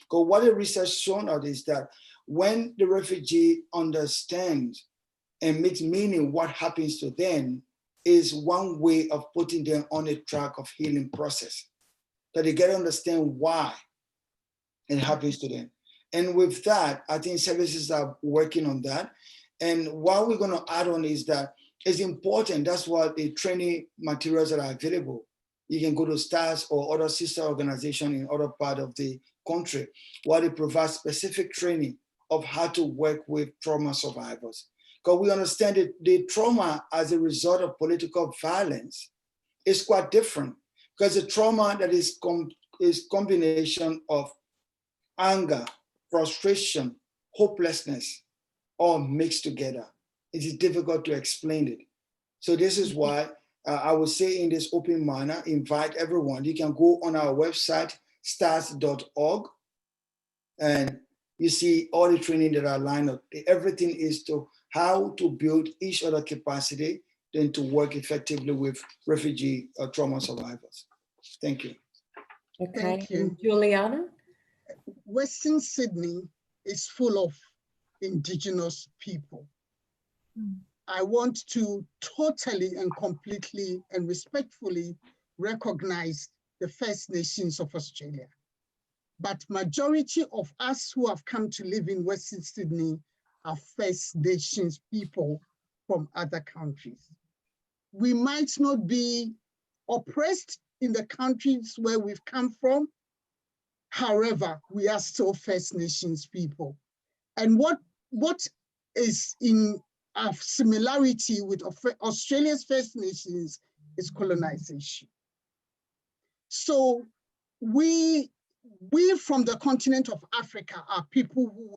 Because what the research shown us is that when the refugee understands and makes meaning what happens to them, is one way of putting them on a track of healing process, that they get to understand why it happens to them. And with that, I think services are working on that. And what we're going to add on is that it's important. That's why the training materials that are available. You can go to STARS or other sister organizations in other parts of the country, where they provide specific training of how to work with trauma survivors. Because we understand that the trauma as a result of political violence is quite different. Because the trauma that is combination of anger, frustration, hopelessness, all mixed together. It is difficult to explain it. So this is why I would say, in this open manner, invite everyone. You can go on our website, stars.org, and you see all the training that are lined up. Everything is to how to build each other capacity, then to work effectively with refugee or trauma survivors. Thank you. Okay, Thank you. and Juliana? Western Sydney is full of indigenous people. I want to totally and completely and respectfully recognize the First Nations of Australia. But majority of us who have come to live in Western Sydney are First Nations people from other countries. We might not be oppressed in the countries where we've come from. However, we are still First Nations people. And what is in a similarity with Australia's First Nations is colonization. So we from the continent of Africa are people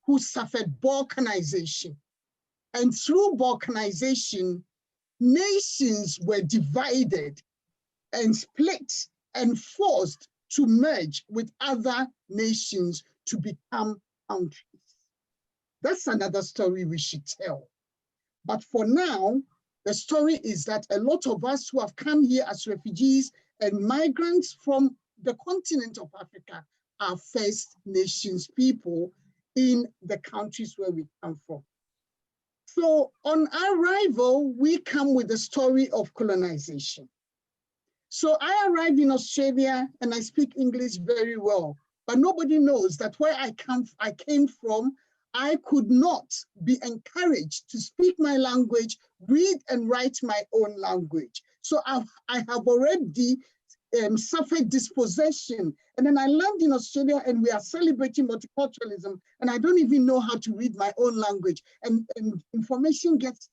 who suffered balkanization. And through balkanization, nations were divided and split and forced to merge with other nations to become countries. That's another story we should tell. But for now, the story is that a lot of us who have come here as refugees and migrants from the continent of Africa are First Nations people in the countries where we come from. So on arrival, we come with the story of colonization. So I arrived in Australia and I speak English very well, but nobody knows that where I came from, I could not be encouraged to speak my language, read and write my own language. So I have already suffered dispossession. And then I landed in Australia and we are celebrating multiculturalism and I don't even know how to read my own language. And information gets,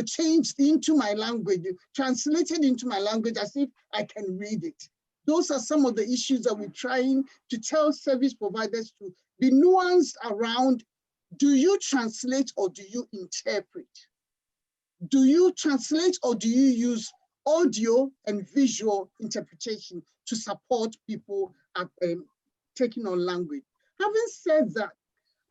changed into my language, translated into my language as if I can read it. Those are some of the issues that we're trying to tell service providers to be nuanced around. Do you translate or do you interpret? Do you translate or do you use audio and visual interpretation to support people at taking on language? Having said that,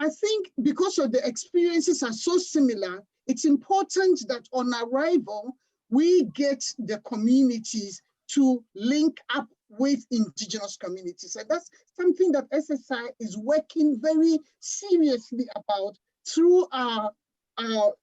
I think because of the experiences are so similar, it's important that on arrival, we get the communities to link up with Indigenous communities. And that's something that SSI is working very seriously about through our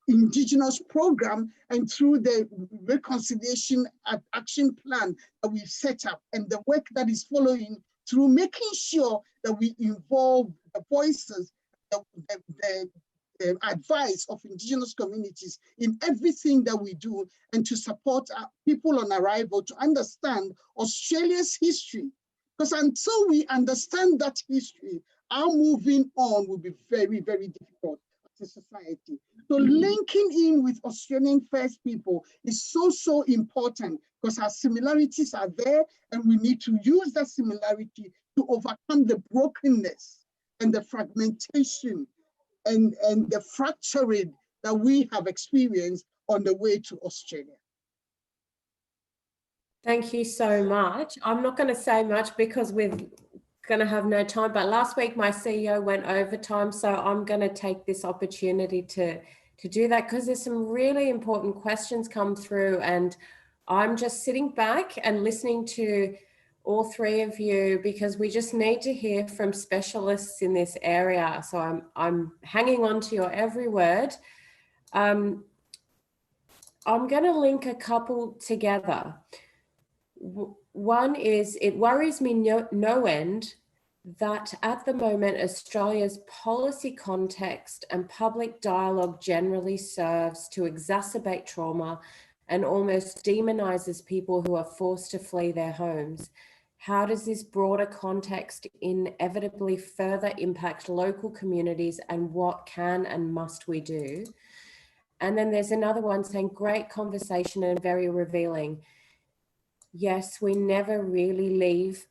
Indigenous program and through the reconciliation action plan that we've set up and the work that is following through making sure that we involve the voices, the advice of Indigenous communities in everything that we do and to support people on arrival to understand Australia's history. Because until we understand that history, our moving on will be very, very difficult as a society. So linking in with Australian First People is so important because our similarities are there and we need to use that similarity to overcome the brokenness and the fragmentation and the fracturing that we have experienced on the way to Australia. Thank you so much. I'm not going to say much because we're going to have no time, but last week my CEO went overtime, so I'm going to take this opportunity to do that because there's some really important questions come through and I'm just sitting back and listening to all three of you because we just need to hear from specialists in this area. So I'm hanging on to your every word. I'm going to link a couple together. One is, it worries me no end that at the moment Australia's policy context and public dialogue generally serves to exacerbate trauma and almost demonizes people who are forced to flee their homes. How does this broader context inevitably further impact local communities and what can and must we do? And then there's another one saying, great conversation and very revealing. Yes, we never really leave,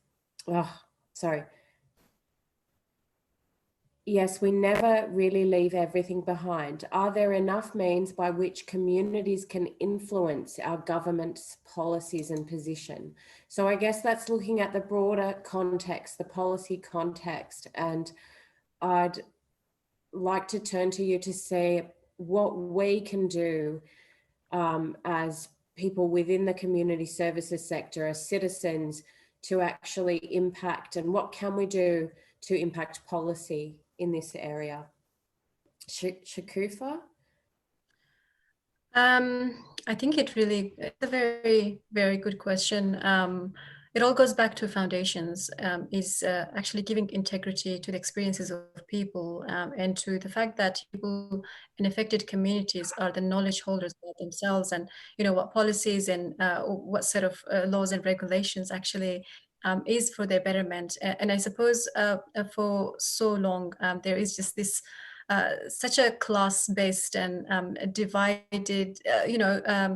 Yes, we never really leave everything behind. Are there enough means by which communities can influence our government's policies and position? So I guess that's looking at the broader context, the policy context, and I'd like to turn to you to say what we can do as people within the community services sector, as citizens, to actually impact, and what can we do to impact policy in this area? Shukufa? I think it's a very, very good question. It all goes back to foundations, is actually giving integrity to the experiences of people and to the fact that people in affected communities are the knowledge holders about themselves and, what policies and what set of laws and regulations actually is for their betterment. And I suppose for so long, there is just this such a class-based and divided,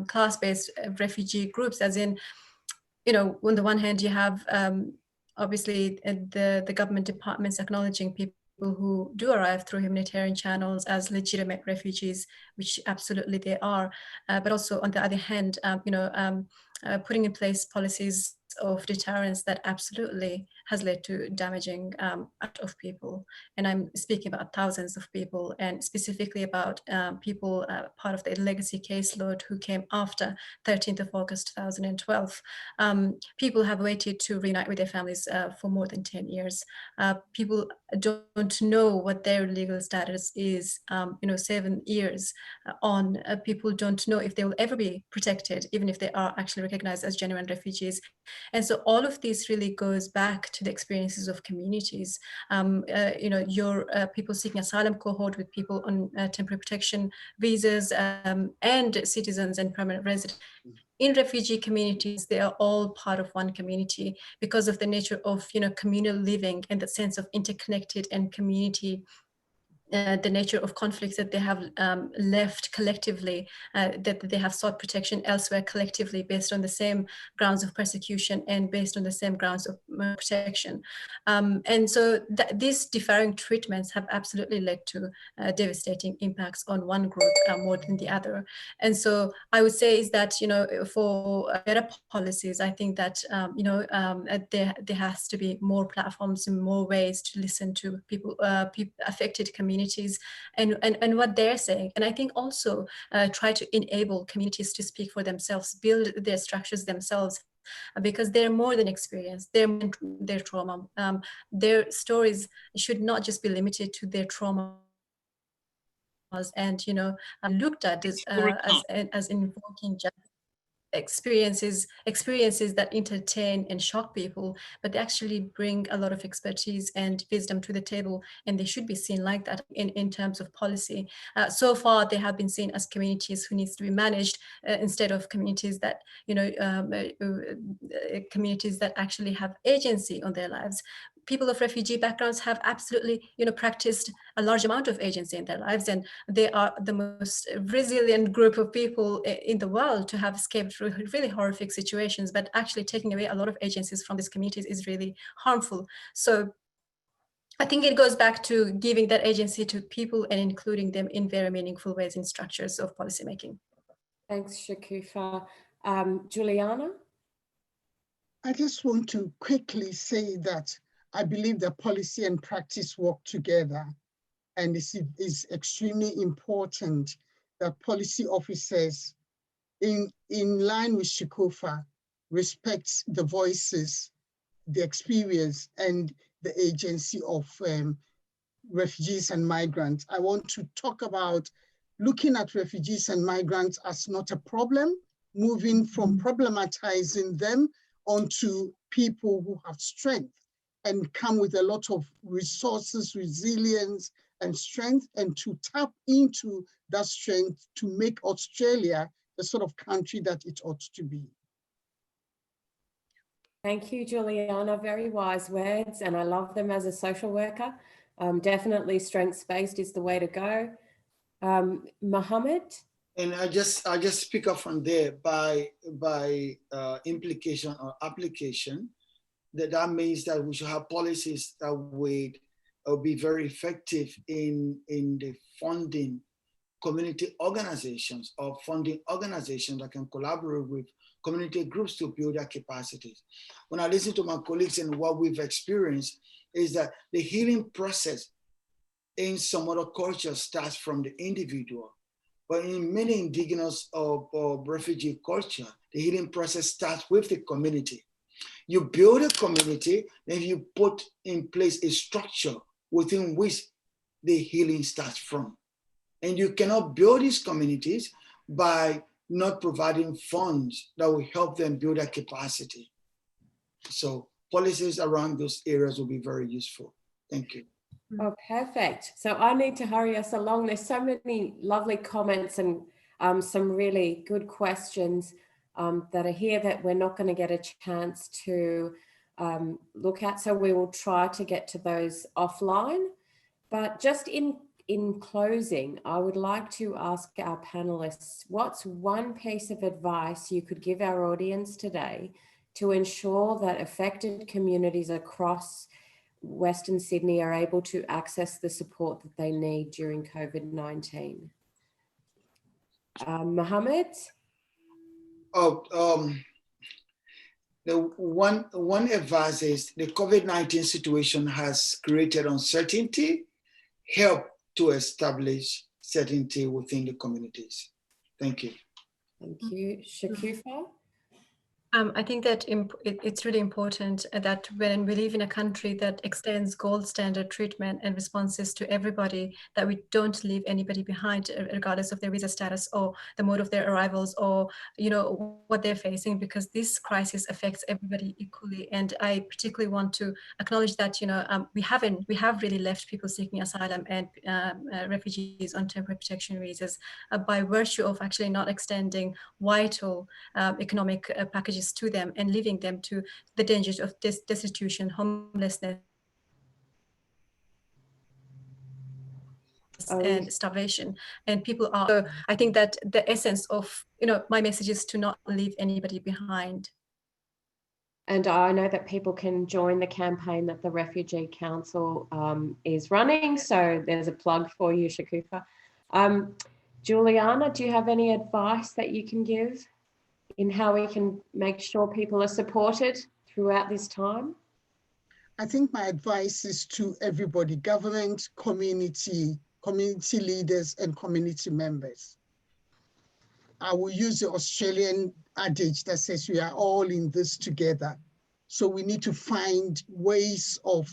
class-based refugee groups, as in you know, on the one hand, you have obviously the government departments acknowledging people who do arrive through humanitarian channels as legitimate refugees, which absolutely they are. But also on the other hand, you know, putting in place policies of deterrence that absolutely has led to damaging act of people. And I'm speaking about thousands of people, and specifically about people part of the legacy caseload who came after 13th of August 2012. People have waited to reunite with their families for more than 10 years. People don't know what their legal status is, you know, 7 years on. People don't know if they will ever be protected, even if they are actually recognized as genuine refugees. And so all of this really goes back to the experiences of communities. You know, your people seeking asylum cohort with people on temporary protection visas and citizens and permanent residents. In refugee communities, they are all part of one community because of the nature of, you know, communal living and the sense of interconnected and community. The nature of conflicts that they have left collectively, that they have sought protection elsewhere collectively based on the same grounds of persecution and based on the same grounds of protection. And so these differing treatments have absolutely led to devastating impacts on one group more than the other. And so I would say is that, you know, for better policies, I think that, you know, there has to be more platforms and more ways to listen to people, affected communities and what they're saying. And I think also try to enable communities to speak for themselves, build their structures themselves, because they're more than experienced, they're more than their trauma. Their stories should not just be limited to their trauma and, you know, looked at as invoking justice. Experiences that entertain and shock people, but they actually bring a lot of expertise and wisdom to the table, and they should be seen like that in terms of policy. So far, they have been seen as communities who needs to be managed instead of communities that, you know, communities that actually have agency on their lives. People of refugee backgrounds have absolutely, you know, practiced a large amount of agency in their lives, and they are the most resilient group of people in the world to have escaped really horrific situations. But actually taking away a lot of agencies from these communities is really harmful. So I think it goes back to giving that agency to people and including them in very meaningful ways in structures of policymaking. Thanks, Shukufa. Juliana? I just want to quickly say that I believe that policy and practice work together, and it is extremely important that policy officers, in line with Shukufa, respect the voices, the experience, and the agency of refugees and migrants. I want to talk about looking at refugees and migrants as not a problem, moving from problematizing them onto people who have strength and come with a lot of resources, resilience, and strength, and to tap into that strength to make Australia the sort of country that it ought to be. Thank you, Juliana. Very wise words, and I love them as a social worker. Definitely strengths-based is the way to go. Mohammed? And I just pick up from there by implication or application, that means that we should have policies that would be very effective in the funding community organizations or funding organizations that can collaborate with community groups to build their capacities. When I listen to my colleagues and what we've experienced is that the healing process in some other cultures starts from the individual. But in many indigenous or refugee culture, the healing process starts with the community. You build a community, then you put in place a structure within which the healing starts from. And you cannot build these communities by not providing funds that will help them build their capacity. So policies around those areas will be very useful. Thank you. Oh, perfect. So I need to hurry us along. There's so many lovely comments and some really good questions that are here that we're not going to get a chance to look at. So we will try to get to those offline. But just in closing, I would like to ask our panelists, what's one piece of advice you could give our audience today to ensure that affected communities across Western Sydney are able to access the support that they need during COVID-19. Mohammed? The one advice is the COVID-19 situation has created uncertainty, help to establish certainty within the communities. Thank you. Thank you. Shukufa? I think that it's really important that when we live in a country that extends gold standard treatment and responses to everybody, that we don't leave anybody behind, regardless of their visa status or the mode of their arrivals or, you know, what they're facing, because this crisis affects everybody equally. And I particularly want to acknowledge that, you know, we have really left people seeking asylum and refugees on temporary protection visas by virtue of actually not extending vital economic packages to them and leaving them to the dangers of destitution, homelessness, and starvation. And people are, so I think that the essence of, you know, my message is to not leave anybody behind. And I know that people can join the campaign that the Refugee Council is running. So there's a plug for you, Shukufa. Juliana, do you have any advice that you can give in how we can make sure people are supported throughout this time? I think my advice is to everybody, government, community leaders and community members. I will use the Australian adage that says we are all in this together. So we need to find ways of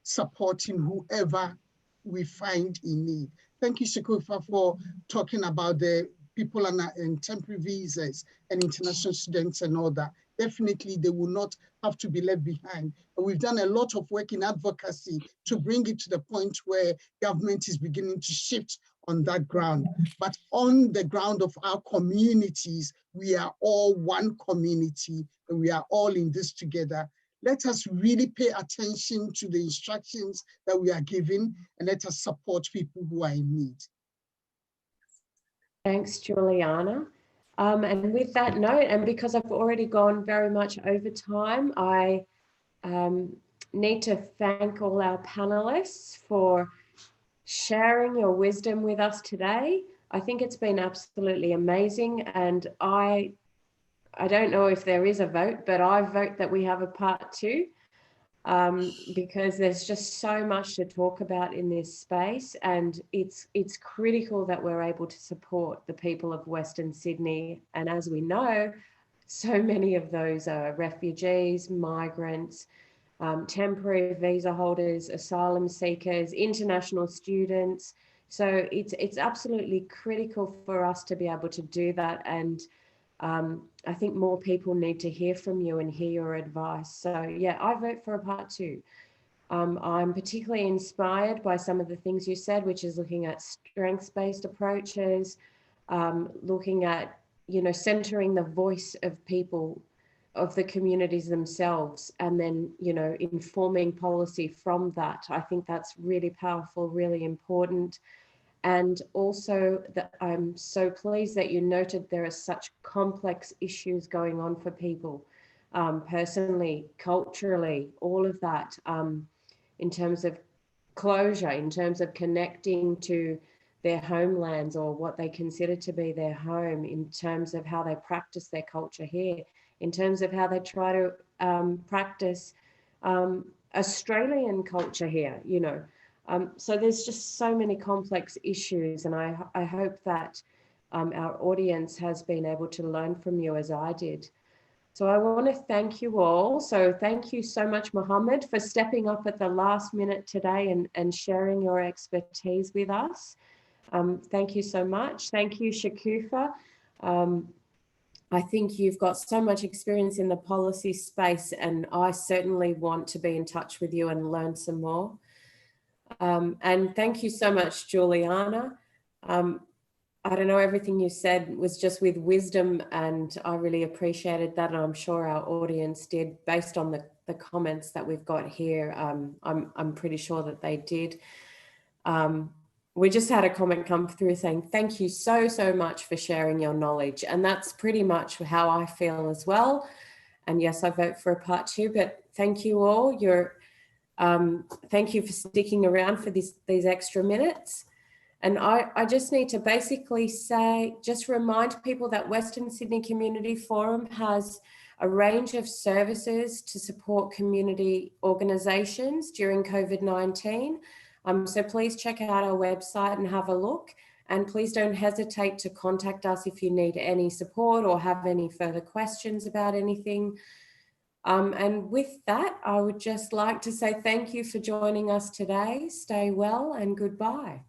supporting whoever we find in need. Thank you, Shukufa, for talking about the people on temporary visas and international students and all that. Definitely, they will not have to be left behind. And we've done a lot of work in advocacy to bring it to the point where government is beginning to shift on that ground. But on the ground of our communities, we are all one community and we are all in this together. Let us really pay attention to the instructions that we are given and let us support people who are in need. Thanks, Juliana. And with that note, and because I've already gone very much over time, I need to thank all our panelists for sharing your wisdom with us today. I think it's been absolutely amazing. And I don't know if there is a vote, but I vote that we have a part 2. Because there's just so much to talk about in this space, and it's critical that we're able to support the people of Western Sydney. And as we know, so many of those are refugees, migrants, temporary visa holders, asylum seekers, international students. So it's absolutely critical for us to be able to do that. And I think more people need to hear from you and hear your advice. So yeah, I vote for a part 2. I'm particularly inspired by some of the things you said, which is looking at strengths-based approaches, looking at, you know, centering the voice of people, of the communities themselves, and then, you know, informing policy from that. I think that's really powerful, really important. And also that I'm so pleased that you noted there are such complex issues going on for people, personally, culturally, all of that, in terms of closure, in terms of connecting to their homelands or what they consider to be their home, in terms of how they practice their culture here, in terms of how they try to practice Australian culture here, you know. So there's just so many complex issues, and I hope that our audience has been able to learn from you as I did. So I want to thank you all. So thank you so much, Mohammed, for stepping up at the last minute today and sharing your expertise with us. Thank you so much. Thank you, Shukufa. I think you've got so much experience in the policy space, and I certainly want to be in touch with you and learn some more. And thank you so much, Juliana. I don't know, everything you said was just with wisdom, and I really appreciated that. And I'm sure our audience did, based on the comments that we've got here. I'm pretty sure that they did. We just had a comment come through saying, thank you so much for sharing your knowledge. And that's pretty much how I feel as well. And yes, I vote for a part 2, but thank you all. Thank you for sticking around for these extra minutes. And I just need to basically say, just remind people that Western Sydney Community Forum has a range of services to support community organisations during COVID-19. So please check out our website and have a look. And please don't hesitate to contact us if you need any support or have any further questions about anything. And with that, I would just like to say thank you for joining us today. Stay well and goodbye.